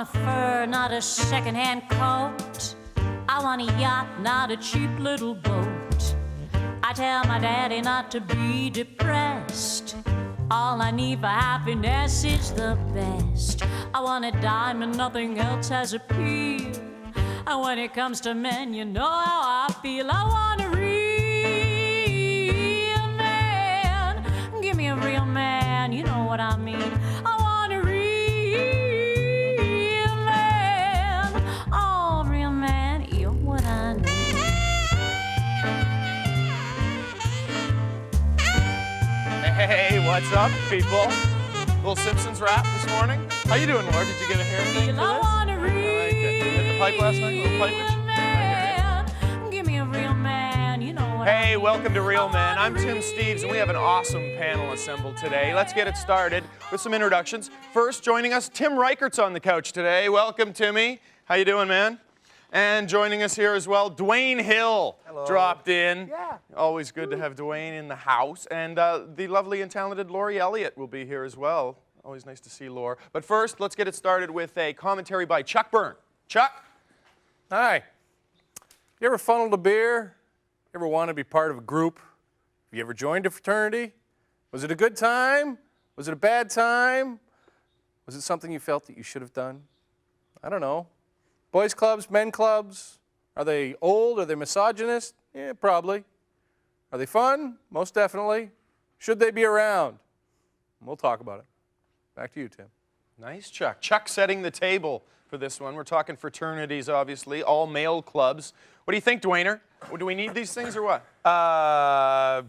a fur, not a secondhand coat. I want a yacht, not a cheap little boat. I tell my daddy not to be depressed. All I need for happiness is the best. I want a diamond, nothing else has appeal. And when it comes to men, you know how I feel. I want a real man. Give me a real man, you know what I mean. I want a real man. Oh, real man, you're what I need. Hey, what's up, people? Little Simpsons rap this morning. How you doing, Laura? Did you get a hair thing for this? I want a real Hit the pipe last night? A little pipage? man. Give me a real man, you know what I Hey, mean. welcome to Real Men. I'm Tim Steeves, and we have an awesome panel assembled today. Let's get it started with some introductions. First, joining us, Tim Reichert's on the couch today. Welcome, Timmy. How you doing, man? And joining us here as well, Dwayne Hill. Hello. Dropped in. Yeah. Always good to have Dwayne in the house. And the lovely and talented Laurie Elliot will be here as well. Always nice to see Laura. But first, let's get it started with a commentary by Chuck Byrn. Chuck? Hi. You ever funneled a beer? Ever want to be part of a group? Have you ever joined a fraternity? Was it a good time? Was it a bad time? Was it something you felt that you should have done? I don't know. Boys clubs, men clubs? Are they old? Are they misogynist? Yeah, probably. Are they fun? Most definitely. Should they be around? We'll talk about it. Back to you, Tim. Nice, Chuck. Chuck setting the table for this one. We're talking fraternities, obviously, all male clubs. What do you think, Dwayner? Do we need these things or what?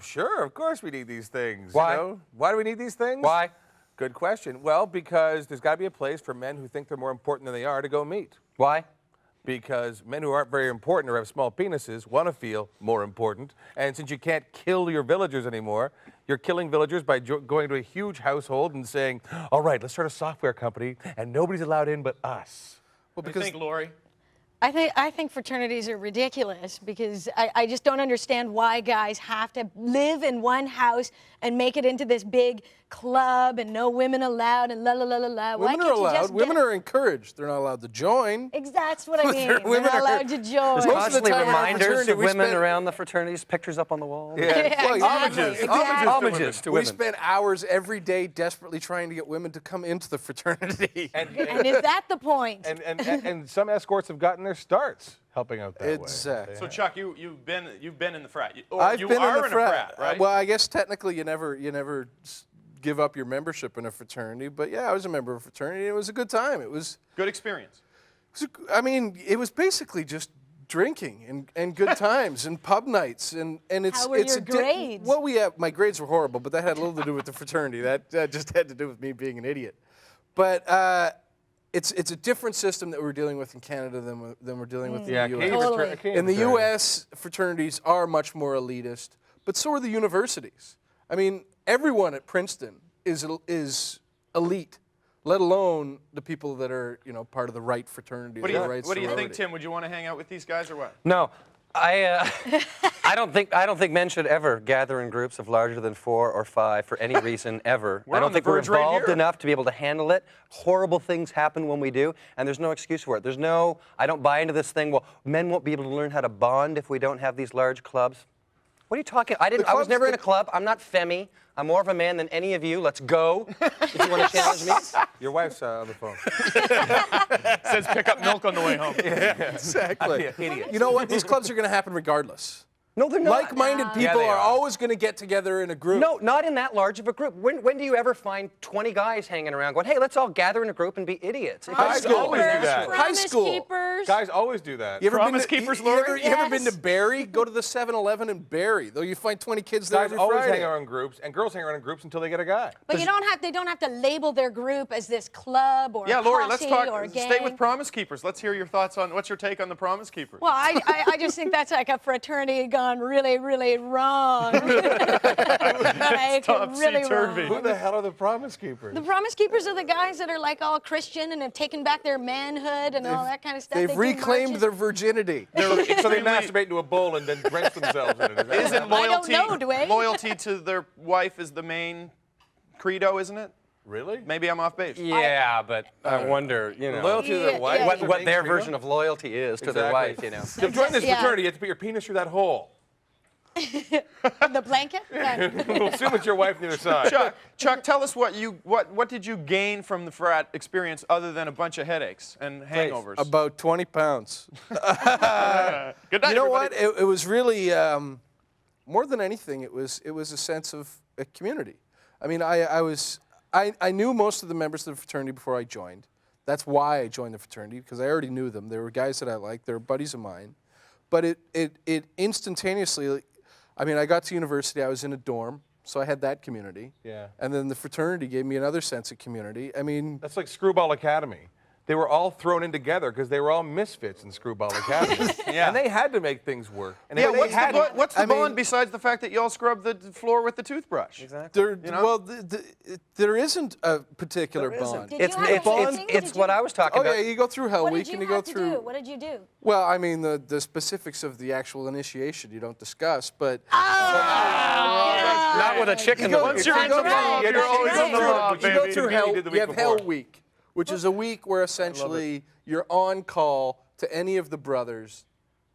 Sure, of course we need these things. Why? You know? Why do we need these things? Why? Good question. Well, because there's got to be a place for men who think they're more important than they are to go meet. Why? Because men who aren't very important or have small penises want to feel more important. And since you can't kill your villagers anymore, you're killing villagers by going to a huge household and saying, all right, let's start a software company, and nobody's allowed in but us. Well, what do you think, Laurie? I think fraternities are ridiculous because I just don't understand why guys have to live in one house and make it into this big club and no women allowed and la la la la la. Women are allowed. Women are encouraged. They're not allowed to join. That's what I mean. They're not allowed to join. There's Constantly time in our reminders fraternity, of we women spend- around the fraternities, pictures up on the wall. Yeah, Well, exactly. Homages to We women. spend hours every day desperately trying to get women to come into the fraternity. And is that the point? And some escorts have gotten their starts helping out that Exactly. way. So, Chuck, you've been in the frat. Or I've you been are in a frat. right? Well, I guess technically you never give up your membership in a fraternity, but yeah, I was a member of a fraternity. And it was a good time. It was. Good experience. It was basically just drinking and good times and pub nights and it's How were it's your a grades? well, my grades were horrible, but that had little to do with the fraternity. That just had to do with me being an idiot. But it's a different system that we're dealing with in Canada than we're dealing with in the U.S. Totally. In the U.S., fraternities are much more elitist, but so are the universities. I mean, everyone at Princeton is elite, let alone the people that are part of the right fraternity. What do you think, sorority. Tim? Would you want to hang out with these guys or what? No, I don't think men should ever gather in groups of larger than 4 or 5 for any reason ever. We're I on don't the think we're verge right evolved here. enough to be able to handle it. Horrible things happen when we do, and there's no excuse for it. I don't buy into this thing. Well, men won't be able to learn how to bond if we don't have these large clubs. What are you talking? I was never in a club. I'm not femi. I'm more of a man than any of you. Let's go. If you want to challenge me. Your wife's on the phone. Says pick up milk on the way home. Exactly. Idiot. You know what? These clubs are going to happen regardless. No, they're not. Like-minded people they are are. always going to get together in a group. No, not in that large of a group. When do you ever find 20 guys hanging around going, hey, let's all gather in a group and be idiots? High school. Always do that. High school. Keepers. Guys always do that. You ever Promise been to, keepers, you Laurie? ever been to Yes. Barrie? Go to the 7-Eleven in Barrie. Though you find 20 kids there Guys every always Friday. hang around in groups, and girls hang around in groups until they get a guy. But they don't have to label their group as this club or Yeah, Laurie, let's posse talk. or gang. Stay with Promise Keepers. Let's hear your thoughts on what's your take on the Promise Keepers. Well, I just think that's like a fraternity gone really, really wrong. Like, really topsy-turvy. wrong. Who the hell are the Promise Keepers? The Promise Keepers are the guys that are like all Christian and have taken back their manhood and all that kind of stuff. They've They do reclaimed marches. their virginity. So they Extremely- masturbate into a bowl and then drench themselves in it. Is that Isn't I don't know, Dwayne. loyalty to their wife is the main credo, isn't it? Really? Maybe I'm off base. Yeah, but I wonder, you know, Loyalty to their wife. what their version of loyalty is to their wife, you know. To join this Yeah. fraternity, you have to put your penis through that hole. The blanket? Yeah. We'll assume it's your wife on the other side. Chuck, tell us what did you gain from the frat experience other than a bunch of headaches and hangovers? About 20 pounds. Good night, You know what? everybody. It was really more than anything. It was a sense of a community. I mean, I knew most of the members of the fraternity before I joined. That's why I joined the fraternity, because I already knew them. They were guys that I liked. They were buddies of mine. But it instantaneously, I mean, I got to university. I was in a dorm, so I had that community. Yeah. And then the fraternity gave me another sense of community. I mean, That's like Screwball Academy. They were all thrown in together because they were all misfits in Screwball Academy. Yeah. And they had to make things work. And Yeah, if they what's hadn't- the bond besides the fact that you all scrub the floor with the toothbrush? Exactly. well, there isn't a particular bond. Did you have anything? It's Did what you- I was talking Oh about. yeah, you go through Hell What Week did and you you go have to through. do? What did you do? Well, I mean, the specifics of the actual initiation you don't discuss, but Not with a chick in the Once you're That's involved, right. you're That's always right. in the law, you go baby. through Maybe Hell. you did the You week have Hell before. Week, which is a week where essentially you're on call to any of the brothers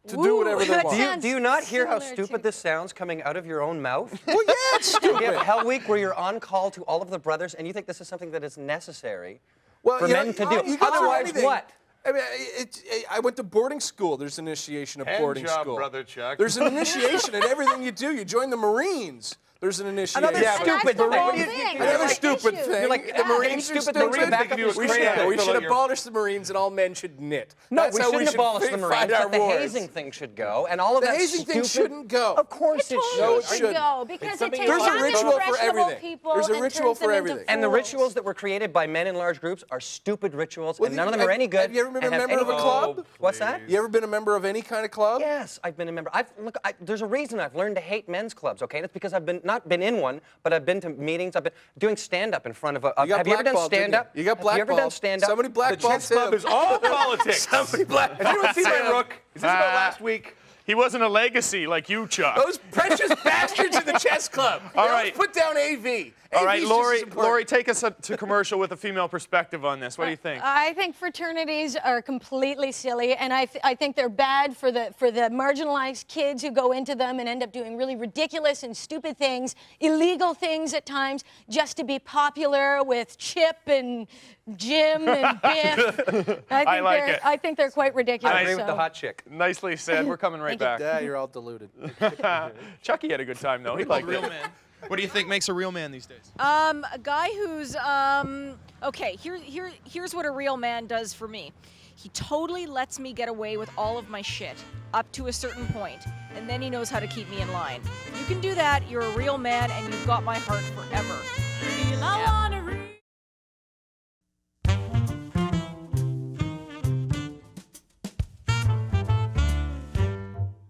to do whatever they that want. sounds Do you not hear how similar stupid to- this sounds coming out of your own mouth? Well, yeah, it's You have stupid. Hell Week where you're on call to all of the brothers, and you think this is something that is necessary Well, for you know, men to you do. go through Otherwise, anything. what? I mean, I went to boarding school. There's initiation of Hand boarding job, school. brother Chuck. There's an initiation in everything you do. You join the Marines. There's an initiation. Another And that's stupid the thing. whole What do you- thing. Another That's stupid issue. thing. You're like, the Marines are stupid stupid. things to back up your We should, screen. we should Fill out your- abolish the Marines and all men should knit. No, That's we how shouldn't should abolish the Marines, fight our but the wars. hazing thing should go, and all of The that hazing thing stupid- shouldn't go. Of course it No, it should. shouldn't. go because it something takes There's a young, ritual for impressionable everything. people There's a and ritual turns them for into everything. And the fools. rituals that were created by men in large groups are stupid rituals, and none of them are any good. Have you ever been a and have member of a any- club? What's that? You ever been a member of any kind of club? Yes, I've been a member. There's a reason I've learned to hate men's clubs, okay? And it's because I've not been in one, but I've been to meetings. I've been doing stand-up in front of a. You got Have you ever done blackballed, didn't stand-up? You got Have you ever done blackballed. stand-up? Somebody The blackballed Chess Club him. is all politics. Somebody Has blackballed anyone seen my him. rook? Is this about last week? He wasn't a legacy like you, Chuck. Those precious bastards in the chess club. All They always right. Put down AV. All right, AV's just as Laurie, important. take us to commercial with a female perspective on this. What do you think? I think fraternities are completely silly, and I think they're bad for the marginalized kids who go into them and end up doing really ridiculous and stupid things, illegal things at times, just to be popular with Chip and Jim and Biff. I like it. I think they're quite ridiculous. I agree with so. the hot chick. Nicely said. We're coming right back. Yeah, you're all deluded. Chucky had a good time, though. He liked real man. What do you think makes a real man these days? A guy who's okay. Here's what a real man does for me. He totally lets me get away with all of my shit up to a certain point, and then he knows how to keep me in line. If you can do that, you're a real man, and you've got my heart forever. I wanna read.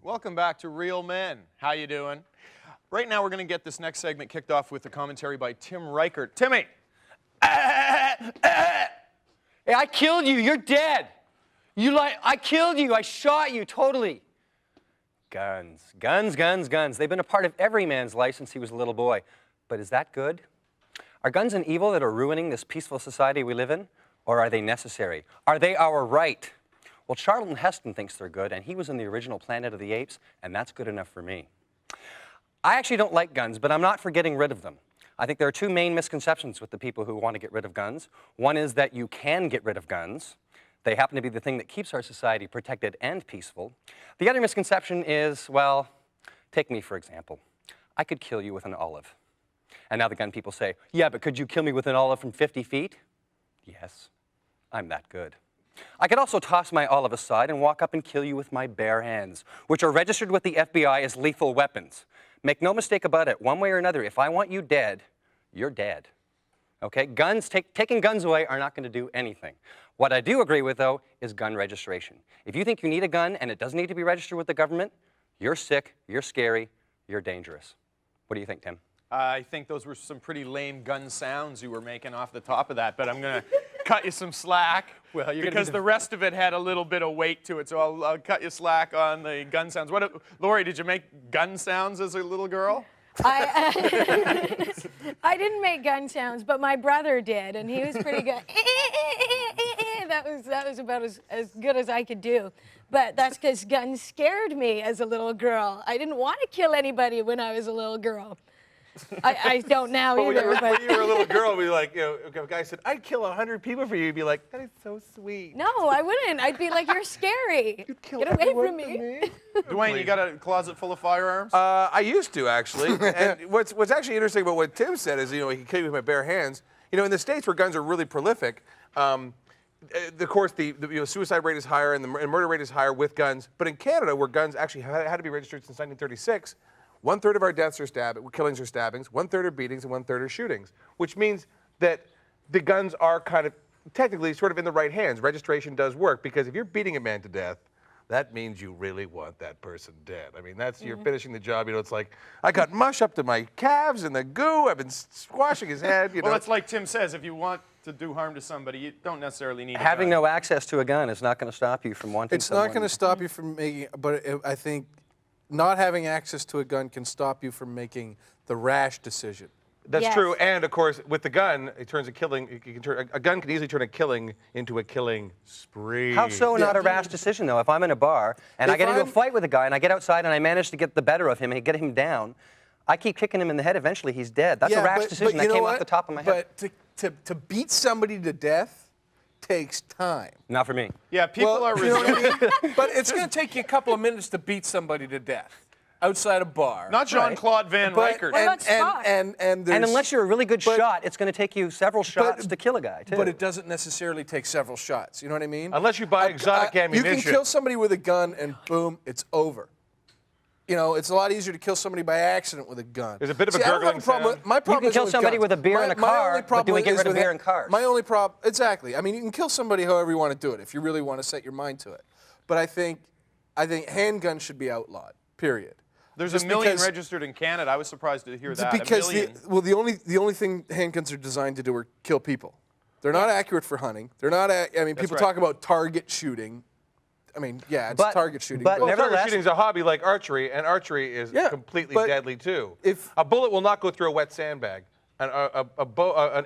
Welcome back to Real Men. How you doing? Right now, we're going to get this next segment kicked off with a commentary by Tim Reichert. Timmy! Hey, I killed you. You're dead. I killed you. I shot you, totally. Guns, guns, guns, guns. They've been a part of every man's life since he was a little boy. But is that good? Are guns an evil that are ruining this peaceful society we live in? Or are they necessary? Are they our right? Well, Charlton Heston thinks they're good, and he was in the original Planet of the Apes, and that's good enough for me. I actually don't like guns, but I'm not for getting rid of them. I think there are two main misconceptions with the people who want to get rid of guns. One is that you can get rid of guns. They happen to be the thing that keeps our society protected and peaceful. The other misconception is, well, take me for example. I could kill you with an olive. And now the gun people say, yeah, but could you kill me with an olive from 50 feet? Yes, I'm that good. I could also toss my olive aside and walk up and kill you with my bare hands, which are registered with the FBI as lethal weapons. Make no mistake about it, one way or another, if I want you dead, you're dead. Okay? Taking guns away are not going to do anything. What I do agree with, though, is gun registration. If you think you need a gun and it doesn't need to be registered with the government, you're sick, you're scary, you're dangerous. What do you think, Tim? I think those were some pretty lame gun sounds you were making off the top of that, but I'm going to cut you some slack because the rest of it had a little bit of weight to it, so I'll cut you slack on the gun sounds. Laurie, did you make gun sounds as a little girl? I didn't make gun sounds, but my brother did, and he was pretty good. That was about as good as I could do. But that's because guns scared me as a little girl. I didn't want to kill anybody when I was a little girl. I don't now either. When you were a little girl, we'd be like, you know, if a guy said, "I'd kill 100 people for you," you'd be like, "That is so sweet." No, I wouldn't. I'd be like, "You're scary. Get away from me." Dwayne, you got a closet full of firearms? I used to, actually. And what's actually interesting about what Tim said is, you know, he can kill you with my bare hands. You know, in the States where guns are really prolific, of course, the suicide rate is higher and the murder rate is higher with guns. But in Canada, where guns actually had to be registered since 1936, 1/3 of our deaths are killings or stabbings, 1/3 are beatings, and 1/3 are shootings, which means that the guns are kind of technically sort of in the right hands. Registration does work, because if you're beating a man to death, that means you really want that person dead. I mean, you're finishing the job. You know, it's like, I got mush up to my calves and the goo. I've been squashing his head. You know. Well, it's like Tim says, if you want to do harm to somebody, you don't necessarily need Having a gun. no access to a gun is not going to stop you from wanting It's someone. not going to stop you from making, but I think not having access to a gun can stop you from making the rash decision. That's Yes. true, and of course, with the gun, it turns a gun can easily turn a killing into a killing spree. How so not a rash decision, though? If I'm in a bar and I If get into a I'm- fight with a guy and I get outside and I manage to get the better of him and get him down, I keep kicking him in the head. Eventually, he's dead. That's a rash decision. you That know came what? off the top of my head. But to beat somebody to death takes time. Not for me. Yeah, people are you know what I resilient. mean? But it's going to take you a couple of minutes to beat somebody to death outside a bar. Not Jean-Claude Van Reichert. What about Spock? and And there's- unless you're a really good but- shot, it's going to take you several shots to kill a guy, too. But it doesn't necessarily take several shots. You know what I mean? Unless you buy exotic ammunition. You can kill somebody with a gun and boom, it's over. You know, it's a lot easier to kill somebody by accident with a gun. There's a bit of a See, I don't have gurgling problem with- sound. My problem can isn't kill with somebody guns. with a beer in a car, only but problem do we get is rid of with beer in cars? My only problem, exactly. I mean, you can kill somebody however you want to do it if you really want to set your mind to it. But I think handguns should be outlawed. Period. There's Just a million because- registered in Canada. I was surprised to hear that. Because a million. the only thing handguns are designed to do are kill people. They're not accurate for hunting. They're not. I mean, people right. talk about target shooting. I mean, yeah, it's But- target shooting. but Well, target nevertheless- shooting is a hobby like archery, and archery is Yeah, completely but deadly too. if- a bullet will not go through a wet sandbag, an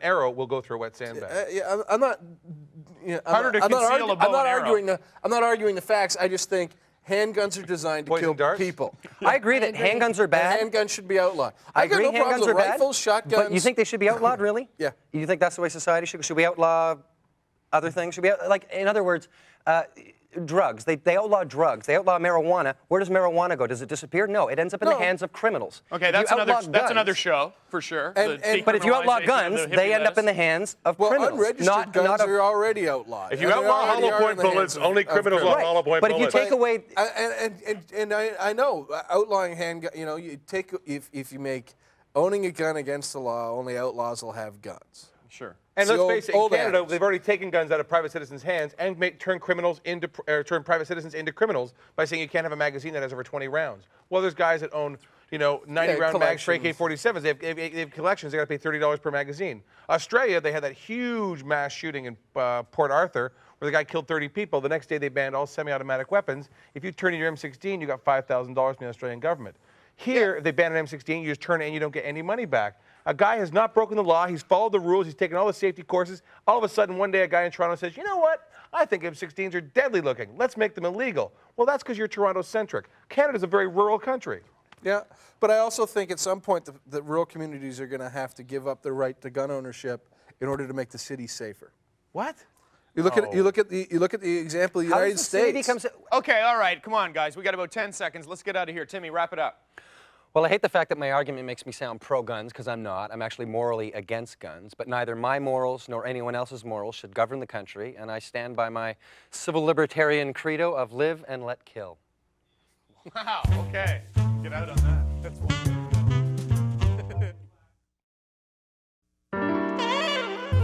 arrow will go through a wet sandbag. yeah, I'm not. You know, Harder to conceal a bow and arrow. I'm not arguing the facts. I just think handguns are designed to Poison kill darts? people. I agree that handguns are bad. And handguns should be outlawed. I I've got agree no problems handguns with are bad. rifles, shotguns. But you think they should be outlawed, really? Yeah. You think that's the way society should? Should we outlaw other things? Should we, like, in other words, drugs. They outlaw drugs. They outlaw marijuana. Where does marijuana go? Does it disappear? No, it ends up in the No. hands of criminals. Okay, If that's you outlaw another guns- show for sure. And- But if you outlaw decriminalization of guns, the they hippie end up in the lettuce. hands of well, criminals. unregistered not guns of- are already outlawed. If you And they outlaw already hollow are point in the hands bullets, of- only of criminals criminals. want hollow point But if you bullets. take away, And I know outlawing handgun. You know, you take if you make owning a gun against the law, only outlaws will have guns. Sure. And It's let's the face it, in old Canada, adage. they've already taken guns out of private citizens' hands and turn private citizens into criminals by saying you can't have a magazine that has over 20 rounds. Well, there's guys that own, 90-round mags for collections. AK-47s. They have collections. They got to pay $30 per magazine. Australia, they had that huge mass shooting in Port Arthur where the guy killed 30 people. The next day, they banned all semi-automatic weapons. If you turn in your M16, you got $5,000 from the Australian government. Here, they ban an M16, you just turn it in, you don't get any money back. A guy has not broken the law, he's followed the rules, he's taken all the safety courses. All of a sudden, one day, a guy in Toronto says, you know what? I think M16s are deadly looking. Let's make them illegal. Well, that's because you're Toronto-centric. Canada's a very rural country. Yeah, but I also think at some point the rural communities are going to have to give up their right to gun ownership in order to make the city safer. What? You look at the example of the how United does the city States. become? Okay, all right, come on, guys. We got about 10 seconds. Let's get out of here. Timmy, wrap it up. Well, I hate the fact that my argument makes me sound pro-guns, because I'm not. I'm actually morally against guns. But neither my morals nor anyone else's morals should govern the country, and I stand by my civil libertarian credo of live and let kill. Wow, okay. Get out on that. That's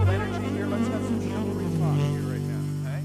energy here. Let's have some chivalry talk here right now, okay?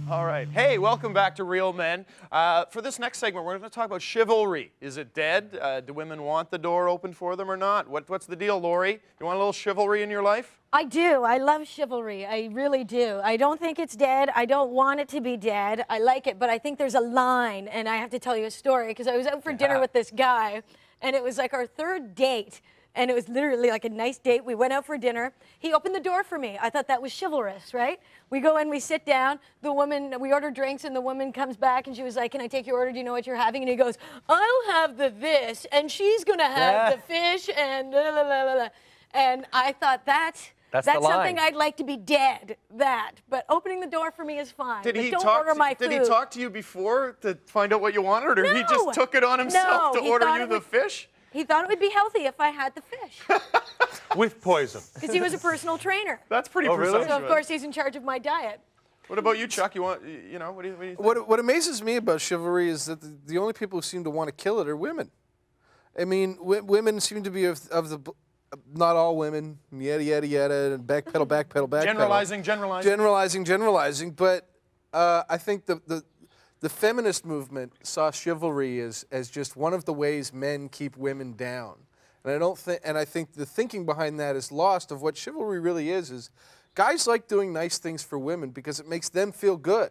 All right. Hey, welcome back to Real Men. For this next segment, we're going to talk about chivalry. Is it dead? Do women want the door open for them or not? What's the deal, Laurie? You want a little chivalry in your life? I do. I love chivalry. I really do. I don't think it's dead. I don't want it to be dead. I like it, but I think there's a line, and I have to tell you a story because I was out for dinner with this guy, and it was like our third date. And it was literally like a nice date. We went out for dinner. He opened the door for me. I thought that was chivalrous, right? We go in, we sit down. The woman, we order drinks, and the woman comes back, and she was like, "Can I take your order? Do you know what you're having?" And he goes, "I'll have the this, and she's gonna have the fish, and blah, blah, blah, blah." And I thought that's the line. something I'd like to be dead. But opening the door for me is fine. Did But he don't talk? order my Did he food. talk to you before to find out what you wanted, or he just No. took it on himself No, to he order thought you it the would- fish? He thought it would be healthy if I had the fish, With poison. because he was a personal trainer. That's pretty Oh, really? presumptuous. So of course he's in charge of my diet. What about you, Chuck? You want, you know, what do you think? What amazes me about chivalry is that the only people who seem to want to kill it are women. I mean, women seem to be of the, not all women, yada, yada, yada, and backpedal, backpedal, backpedal. Generalizing. But I think the feminist movement saw chivalry as just one of the ways men keep women down. And I think the thinking behind that is lost of what chivalry really is guys like doing nice things for women because it makes them feel good.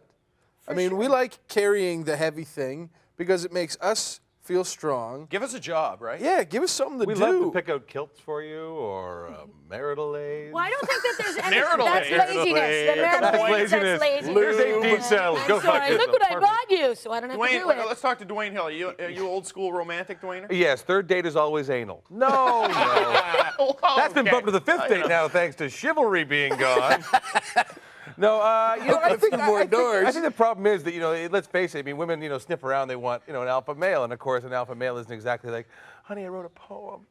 I mean, we like carrying the heavy thing because it makes us feel strong. Give us a job, right? Yeah, give us something to We do. love to pick out kilts for you or marital aid. Well, I don't think that there's any. Marital That's aid. laziness. The marital That's aid, laziness. that's laziness. There's 18 cells. I'm Go fuck sorry. yourself. Look what I bought you, so I don't have to Dwayne, do it. let's talk to Dwayne Hill. Are you old school romantic, Dwayne? Yes, third date is always anal. No. That's been bumped to the fifth date now, thanks to chivalry being gone. No, you know, I think the problem is that, you know, let's face it, I mean, women, you know, sniff around, they want, you know, an alpha male, and of course an alpha male isn't exactly like, honey, I wrote a poem,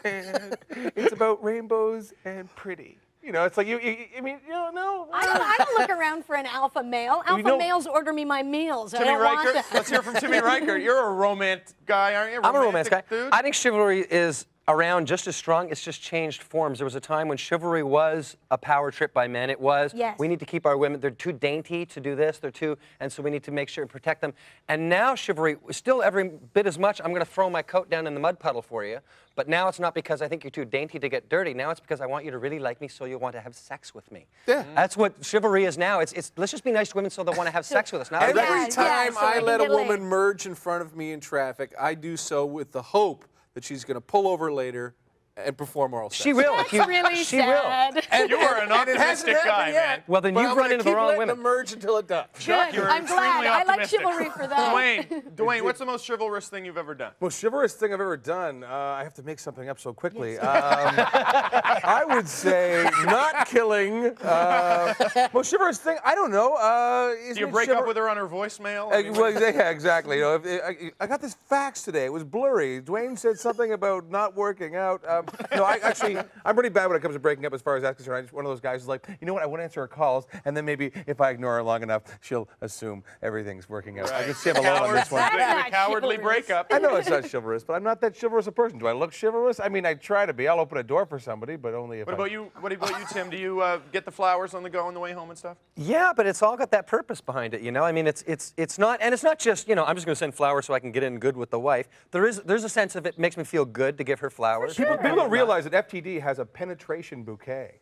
and it's about rainbows and pretty. You know, it's like, I mean, you don't know. I don't look around for an alpha male. Alpha males order me my meals. I Timmy don't want Reichert? that. Let's hear from Timmy Reichert. You're a romantic guy, aren't you? I'm a romance guy. Dude? I think chivalry is around just as strong. It's just changed forms. There was a time when chivalry was a power trip by men. It was, Yes. we need to keep our women, they're too dainty to do this, and so we need to make sure and protect them. And now chivalry, still every bit as much, I'm going to throw my coat down in the mud puddle for you, but now it's not because I think you're too dainty to get dirty. Now it's because I want you to really like me so you'll want to have sex with me. Yeah. That's what chivalry is now. It's let's just be nice to women so they'll want to have sex with us. Not Every Yeah, time so I they can let a get laid. woman merge in front of me in traffic, I do so with the hope that she's going to pull over later and perform oral sex. She will. That's if you, really she will. sad. You are an And it hasn't optimistic guy, happened yet. man. Well, then But you've I'm run gonna into the keep wrong letting women. them merge until it does. Chuck, Good. you're I'm glad. extremely I like optimistic. chivalry for that. Dwayne, what's the most chivalrous thing you've ever done? Most chivalrous thing I've ever done, I have to make something up so quickly. I would say not killing. Most chivalrous thing, I don't know. Do you break up with her on her voicemail? I mean, Well, yeah, exactly. You know, I got this fax today. It was blurry. Dwayne said something about not working out. No, I'm pretty bad when it comes to breaking up as far as that's concerned. I'm just one of those guys who's like, you know what, I won't answer her calls, and then maybe if I ignore her long enough, she'll assume everything's working out. I just have a lot on this one. That's the not cowardly chivalrous. breakup. I know it's not chivalrous, but I'm not that chivalrous a person. Do I look chivalrous? I mean, I try to be. I'll open a door for somebody, but only if What about you? What about you, Tim? Do you get the flowers on the go on the way home and stuff? Yeah, but it's all got that purpose behind it, you know? I mean, it's not, and it's not just, you know, I'm just going to send flowers so I can get in good with the wife. There's a sense of it makes me feel good to give her flowers. People don't realize that FTD has a penetration bouquet.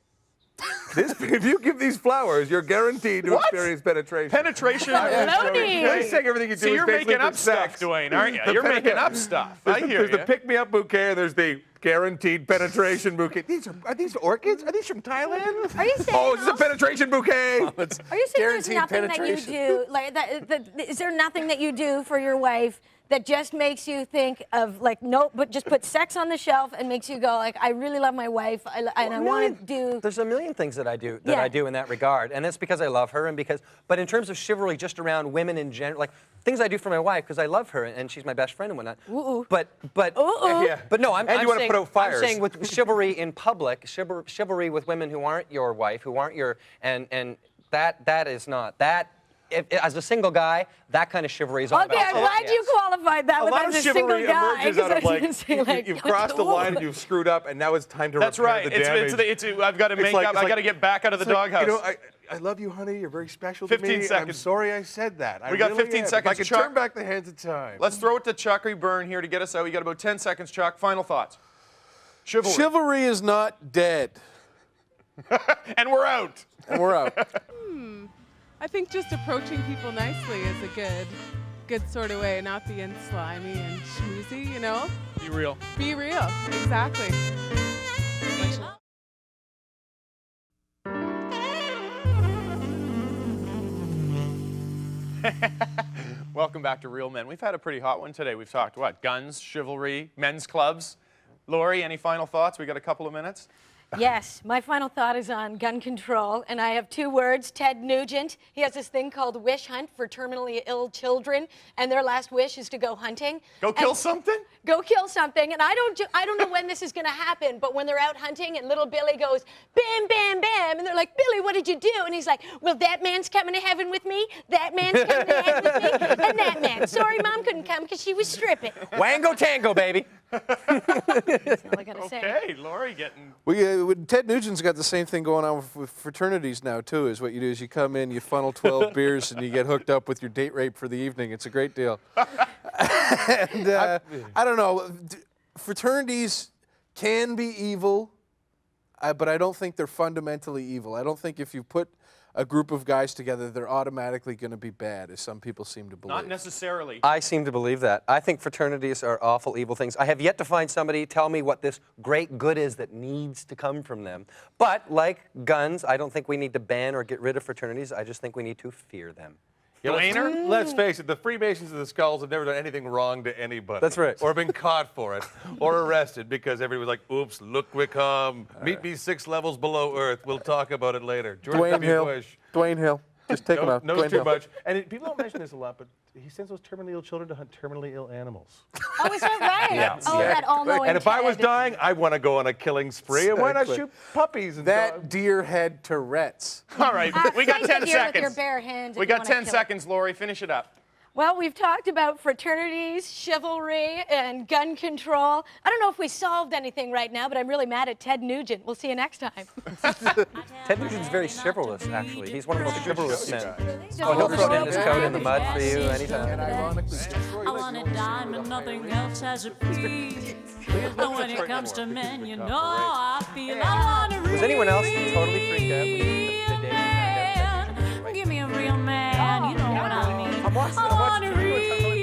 If you give these flowers, you're guaranteed to experience penetration. Penetration. Baloney. He's saying everything you do So is you're basically making for up stuff, sex. Dwayne, aren't you? The You're pen- making up stuff. I hear There's the you. pick-me-up bouquet, and there's the guaranteed penetration bouquet. Are these orchids? Are these from Thailand? Are you saying? Oh, this is a penetration bouquet. Are you saying there's guaranteed nothing that you penetration. do like that? Is there nothing that you do for your wife that just makes you think of like nope, but just put sex on the shelf and makes you go like I really love my wife and I want to do. There's a million things that I do in that regard, and it's because I love her and because. But in terms of chivalry, just around women in general, like things I do for my wife because I love her and she's my best friend and whatnot. Ooh. But Yeah. but no, And I'm you wanna saying, put out fires. I'm saying with chivalry in public, chivalry with women who aren't your wife, who aren't your and that is not that. As a single guy, that kind of chivalry is all Okay, about. I'm glad you qualified that A with lot as of a single chivalry guy. emerges out of 'cause I was like, gonna say, you've crossed the line and you've screwed up, and now it's time to That's repair right. the damage. It's I've got to make up. I got to get back out of the It's like, doghouse. You know, I love you, honey. You're very special 15 to me. I'm seconds. sorry I said that. We got 15 If seconds, I could Chuck. turn back the hands of time. Let's throw it to Chuck or Byrn here to get us out. You got about 10 seconds, Chuck. Final thoughts. Chivalry. Chivalry is not dead. And we're out. And we're out. I think just approaching people nicely is a good sort of way, not being slimy and schmoozy, you know? Be real. Be real, exactly. Welcome back to Real Men. We've had a pretty hot one today. We've talked, what, guns, chivalry, men's clubs. Laurie, any final thoughts? We got a couple of minutes. Yes, my final thought is on gun control, and I have 2 words. Ted Nugent, he has this thing called Wish Hunt for terminally ill children, and their last wish is to go hunting. Go kill something? Go kill something, and I don't know when this is going to happen, but when they're out hunting and little Billy goes, bam, bam, bam, and they're like, Billy, what did you do? And he's like, well, that man's coming to heaven with me, that man's coming to heaven with me, and that man. Sorry, Mom couldn't come because she was stripping. Wango tango, baby. That's all I got to say. Okay, Laurie getting... Ted Nugent's got the same thing going on with fraternities now, too, is what you do is you come in, you funnel 12 beers, and you get hooked up with your date rape for the evening. It's a great deal. And I don't know. Fraternities can be evil, but I don't think they're fundamentally evil. I don't think if you put a group of guys together, they're automatically going to be bad, as some people seem to believe. Not necessarily. I seem to believe that. I think fraternities are awful, evil things. I have yet to find somebody tell me what this great good is that needs to come from them. But like guns, I don't think we need to ban or get rid of fraternities. I just think we need to fear them. Dwayne? Let's face it, the Freemasons of the Skulls have never done anything wrong to anybody. That's right. Or been caught for it, or arrested because everybody was like, oops, look we come. Meet me 6 levels below Earth. We'll talk about it later. George Dwayne W. Hill. Bush. Dwayne Hill. Just take him out. Knows Dwayne too Hill. much. And people don't mention this a lot, but he sends those terminally ill children to hunt terminally ill animals. Oh, is that right? Yeah. Oh, that all-knowing And if I was Ted. dying, I want to go on a killing spree. And why not Exactly. shoot puppies? And That dogs? deer had Tourette's. All right, we got Fight 10 the deer with your seconds. bare hands We if you got wanna 10 kill it. seconds, Laurie. Finish it up. Well, we've talked about fraternities, chivalry, and gun control. I don't know if we solved anything right now, but I'm really mad at Ted Nugent. We'll see you next time. Ted Nugent's very chivalrous, actually. He's one of the most chivalrous men. Oh, He'll throw in his coat in the mud for you anytime. I want a dime and nothing else has a piece. And when it comes to men, you know how I feel. I want a Was anyone else totally freaked out when the day you found out? Give me a real man, you know what I mean. I'm watching I want a real